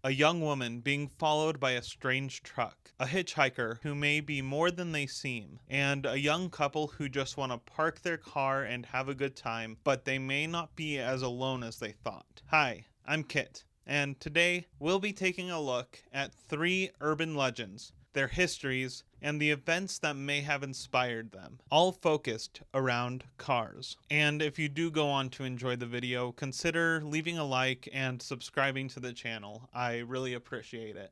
A young woman being followed by a strange truck, a hitchhiker who may be more than they seem, and a young couple who just want to park their car and have a good time, but they may not be as alone as they thought. Hi, I'm Kit, and today we'll be taking a look at 3 urban legends, their histories, and the events that may have inspired them, all focused around cars. And if you do go on to enjoy the video, consider leaving a like and subscribing to the channel. I really appreciate it.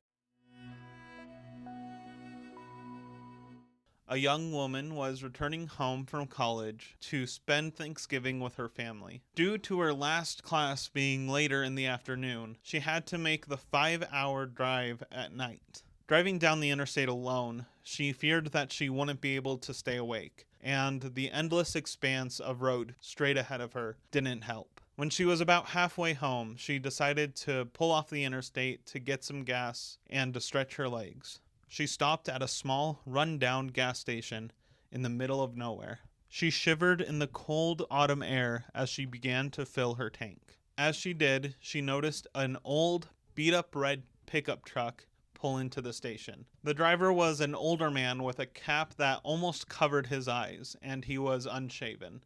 A young woman was returning home from college to spend Thanksgiving with her family. Due to her last class being later in the afternoon, she had to make the 5-hour drive at night. Driving down the interstate alone, she feared that she wouldn't be able to stay awake, and the endless expanse of road straight ahead of her didn't help. When she was about halfway home, she decided to pull off the interstate to get some gas and to stretch her legs. She stopped at a small, run-down gas station in the middle of nowhere. She shivered in the cold autumn air as she began to fill her tank. As she did, she noticed an old, beat-up red pickup truck pull into the station. The driver was an older man with a cap that almost covered his eyes, and he was unshaven.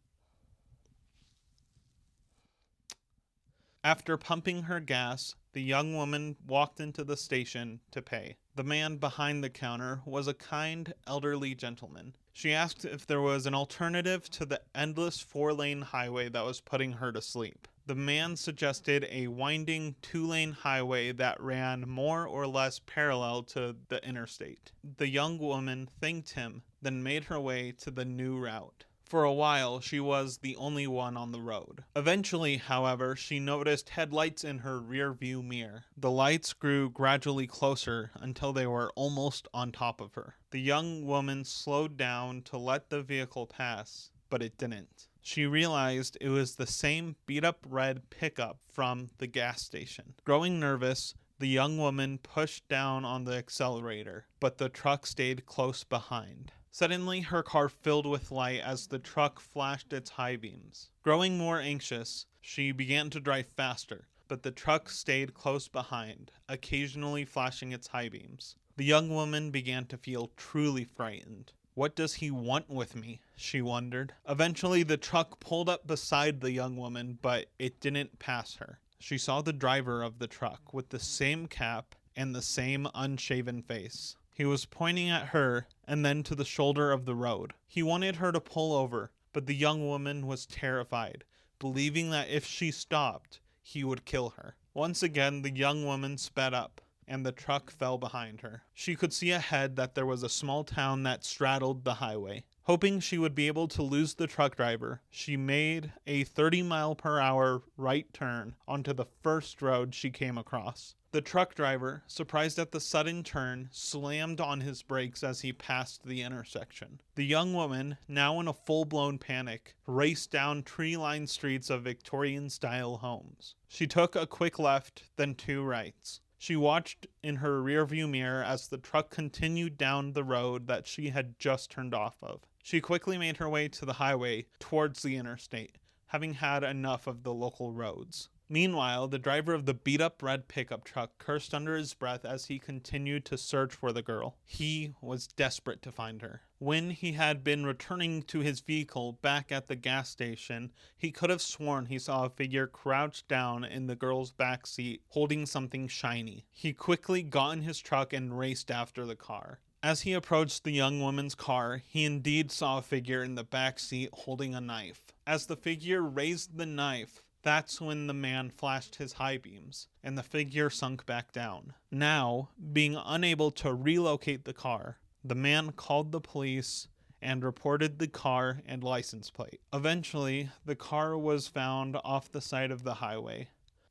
After pumping her gas, the young woman walked into the station to pay. The man behind the counter was a kind, elderly gentleman. She asked if there was an alternative to the endless 4-lane highway that was putting her to sleep. The man suggested a winding 2-lane highway that ran more or less parallel to the interstate. The young woman thanked him, then made her way to the new route. For a while, she was the only one on the road. Eventually, however, she noticed headlights in her rear view mirror. The lights grew gradually closer until they were almost on top of her. The young woman slowed down to let the vehicle pass, but it didn't. She realized it was the same beat-up red pickup from the gas station. Growing nervous, the young woman pushed down on the accelerator, but the truck stayed close behind. Suddenly, her car filled with light as the truck flashed its high beams. Growing more anxious, she began to drive faster, but the truck stayed close behind, occasionally flashing its high beams. The young woman began to feel truly frightened. What does he want with me? She wondered. Eventually, the truck pulled up beside the young woman, but it didn't pass her. She saw the driver of the truck with the same cap and the same unshaven face. He was pointing at her and then to the shoulder of the road. He wanted her to pull over, but the young woman was terrified, believing that if she stopped, he would kill her. Once again, the young woman sped up, and the truck fell behind her. She could see ahead that there was a small town that straddled the highway. Hoping she would be able to lose the truck driver, she made a 30-mile-per-hour right turn onto the first road she came across. The truck driver, surprised at the sudden turn, slammed on his brakes as he passed the intersection. The young woman, now in a full-blown panic, raced down tree-lined streets of Victorian-style homes. She took a quick left, then 2 rights. She watched in her rearview mirror as the truck continued down the road that she had just turned off of. She quickly made her way to the highway towards the interstate, having had enough of the local roads. Meanwhile, the driver of the beat-up red pickup truck cursed under his breath as he continued to search for the girl. He was desperate to find her. When he had been returning to his vehicle back at the gas station, he could have sworn he saw a figure crouched down in the girl's back seat, holding something shiny. He quickly got in his truck and raced after the car. As he approached the young woman's car, he indeed saw a figure in the back seat holding a knife. As the figure raised the knife, that's when the man flashed his high beams, and the figure sunk back down. Now, being unable to relocate the car, the man called the police and reported the car and license plate. Eventually, the car was found off the side of the highway,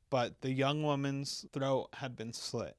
but the young woman's throat had been slit.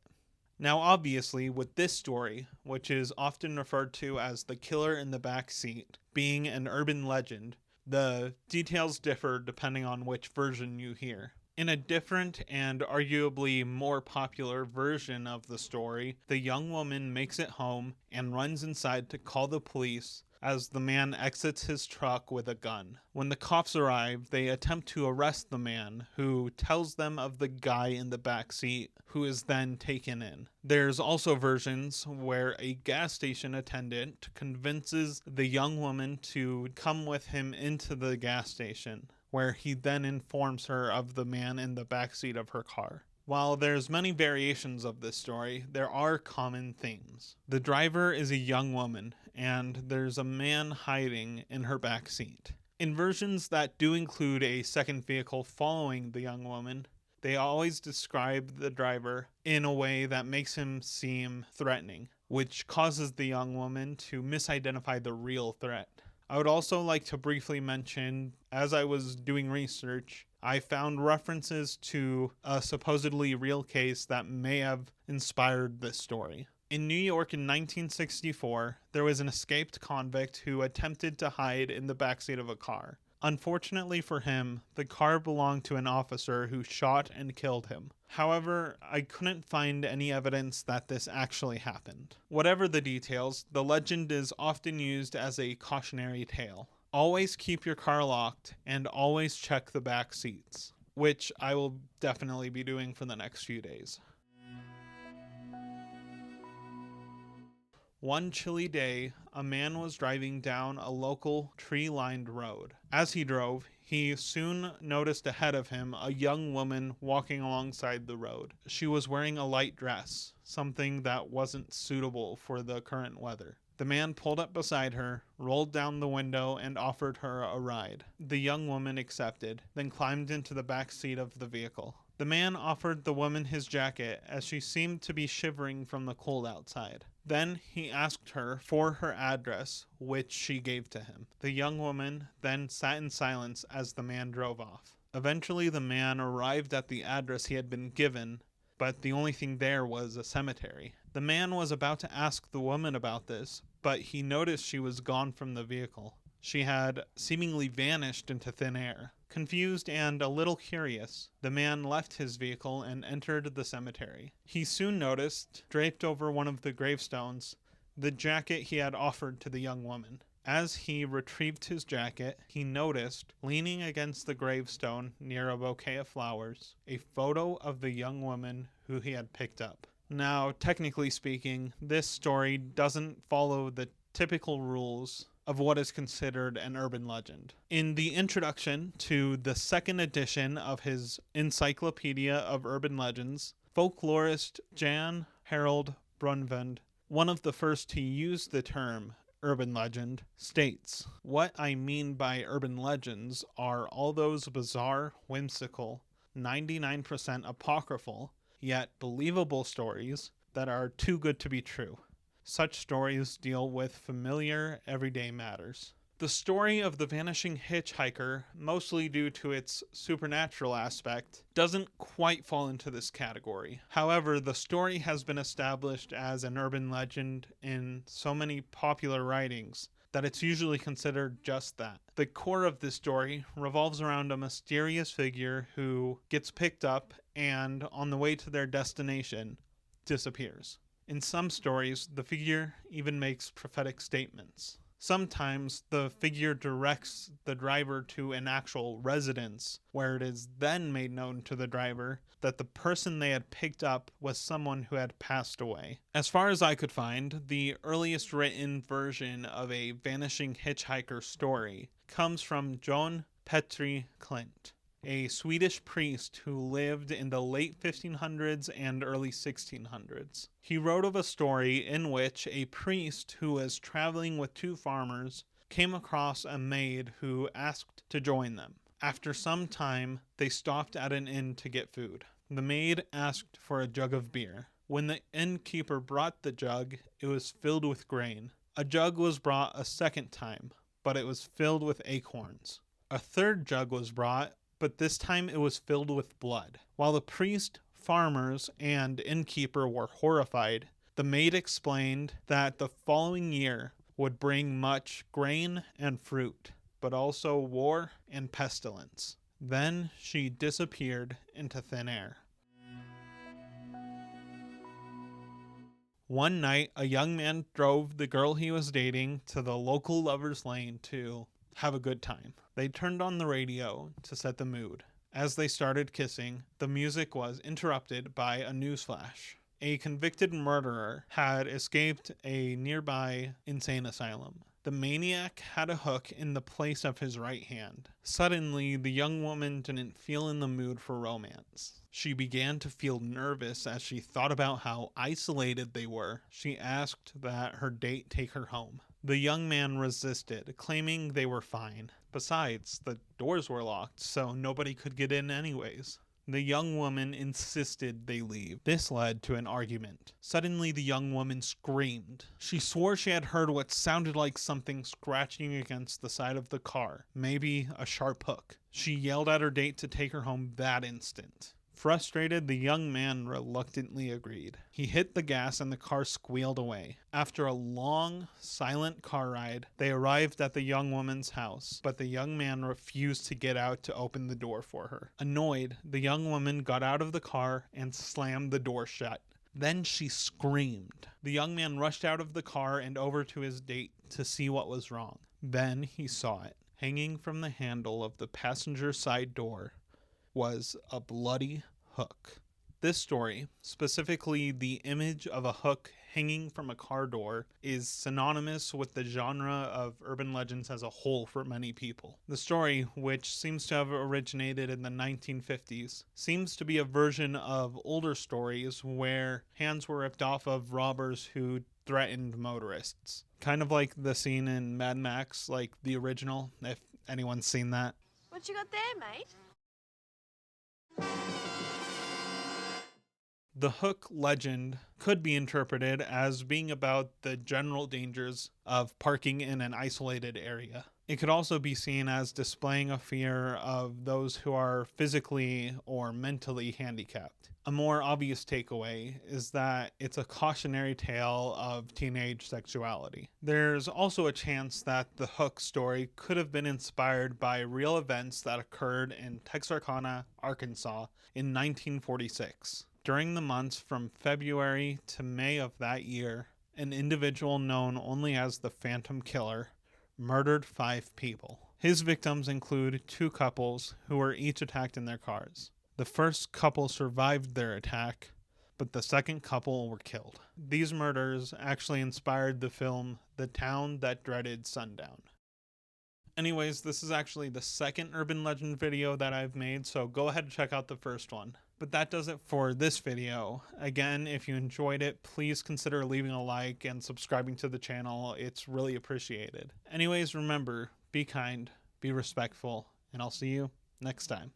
Now, obviously, with this story, which is often referred to as the killer in the back seat, being an urban legend, the details differ depending on which version you hear. In a different and arguably more popular version of the story, the young woman makes it home and runs inside to call the police as the man exits his truck with a gun. When the cops arrive, they attempt to arrest the man, who tells them of the guy in the back seat, who is then taken in. There's also versions where a gas station attendant convinces the young woman to come with him into the gas station, where he then informs her of the man in the backseat of her car. While there's many variations of this story, there are common themes. The driver is a young woman, and there's a man hiding in her back seat. In versions that do include a second vehicle following the young woman, they always describe the driver in a way that makes him seem threatening, which causes the young woman to misidentify the real threat. I would also like to briefly mention, as I was doing research, I found references to a supposedly real case that may have inspired this story. In New York in 1964, there was an escaped convict who attempted to hide in the backseat of a car. Unfortunately for him, the car belonged to an officer who shot and killed him. However, I couldn't find any evidence that this actually happened. Whatever the details, the legend is often used as a cautionary tale. Always keep your car locked and always check the back seats, which I will definitely be doing for the next few days. One chilly day, a man was driving down a local tree-lined road. As he drove, he soon noticed ahead of him a young woman walking alongside the road. She was wearing a light dress, something that wasn't suitable for the current weather. The man pulled up beside her, rolled down the window, and offered her a ride. The young woman accepted, then climbed into the back seat of the vehicle. The man offered the woman his jacket, as she seemed to be shivering from the cold outside. Then he asked her for her address, which she gave to him. The young woman then sat in silence as the man drove off. Eventually, the man arrived at the address he had been given, but the only thing there was a cemetery. The man was about to ask the woman about this, but he noticed she was gone from the vehicle. She had seemingly vanished into thin air. Confused and a little curious, the man left his vehicle and entered the cemetery. He soon noticed, draped over one of the gravestones, the jacket he had offered to the young woman. As he retrieved his jacket, he noticed, leaning against the gravestone near a bouquet of flowers, a photo of the young woman who he had picked up. Now, technically speaking, this story doesn't follow the typical rules of what is considered an urban legend. In the introduction to the second edition of his Encyclopedia of Urban Legends, folklorist Jan Harold Brunvand, one of the first to use the term urban legend, states, "What I mean by urban legends are all those bizarre, whimsical, 99% apocryphal, yet believable stories that are too good to be true. Such stories deal with familiar, everyday matters." The story of the Vanishing Hitchhiker, mostly due to its supernatural aspect, doesn't quite fall into this category. However, the story has been established as an urban legend in so many popular writings that it's usually considered just that. The core of this story revolves around a mysterious figure who gets picked up and, on the way to their destination, disappears. In some stories, the figure even makes prophetic statements. Sometimes the figure directs the driver to an actual residence, where it is then made known to the driver that the person they had picked up was someone who had passed away. As far as I could find, the earliest written version of a Vanishing Hitchhiker story comes from John Petri Klint, a Swedish priest who lived in the late 1500s and early 1600s. He wrote of a story in which a priest who was traveling with two farmers came across a maid who asked to join them. After some time, they stopped at an inn to get food. The maid asked for a jug of beer. When the innkeeper brought the jug, it was filled with grain. A jug was brought a second time, but it was filled with acorns. A third jug was brought, but this time it was filled with blood. While the priest, farmers, and innkeeper were horrified, the maid explained that the following year would bring much grain and fruit, but also war and pestilence. Then she disappeared into thin air. One night, a young man drove the girl he was dating to the local lovers' lane to have a good time. They turned on the radio to set the mood. As they started kissing, the music was interrupted by a newsflash. A convicted murderer had escaped a nearby insane asylum. The maniac had a hook in the place of his right hand. Suddenly, the young woman didn't feel in the mood for romance. She began to feel nervous as she thought about how isolated they were. She asked that her date take her home. The young man resisted, claiming they were fine. Besides, the doors were locked, so nobody could get in anyways. The young woman insisted they leave. This led to an argument. Suddenly, the young woman screamed. She swore she had heard what sounded like something scratching against the side of the car, maybe a sharp hook. She yelled at her date to take her home that instant. Frustrated, the young man reluctantly agreed. He hit the gas and the car squealed away. After a long, silent car ride, they arrived at the young woman's house, but the young man refused to get out to open the door for her. Annoyed, the young woman got out of the car and slammed the door shut. Then she screamed. The young man rushed out of the car and over to his date to see what was wrong. Then he saw it. Hanging from the handle of the passenger side door was a bloody hook. This story, specifically the image of a hook hanging from a car door, is synonymous with the genre of urban legends as a whole for many people. The story, which seems to have originated in the 1950s, seems to be a version of older stories where hands were ripped off of robbers who threatened motorists. Kind of like the scene in Mad Max, like the original, if anyone's seen that. What you got there, mate? The hook legend could be interpreted as being about the general dangers of parking in an isolated area. It could also be seen as displaying a fear of those who are physically or mentally handicapped. A more obvious takeaway is that it's a cautionary tale of teenage sexuality. There's also a chance that the hook story could have been inspired by real events that occurred in Texarkana, Arkansas in 1946. During the months from February to May of that year, an individual known only as the Phantom Killer murdered 5 people. His victims include 2 couples who were each attacked in their cars. The first couple survived their attack, but the second couple were killed. These murders actually inspired the film The Town That Dreaded Sundown. Anyways, this is actually the second urban legend video that I've made, so go ahead and check out the first one. But that does it for this video. Again, if you enjoyed it, please consider leaving a like and subscribing to the channel. It's really appreciated. Anyways, remember, be kind, be respectful, and I'll see you next time.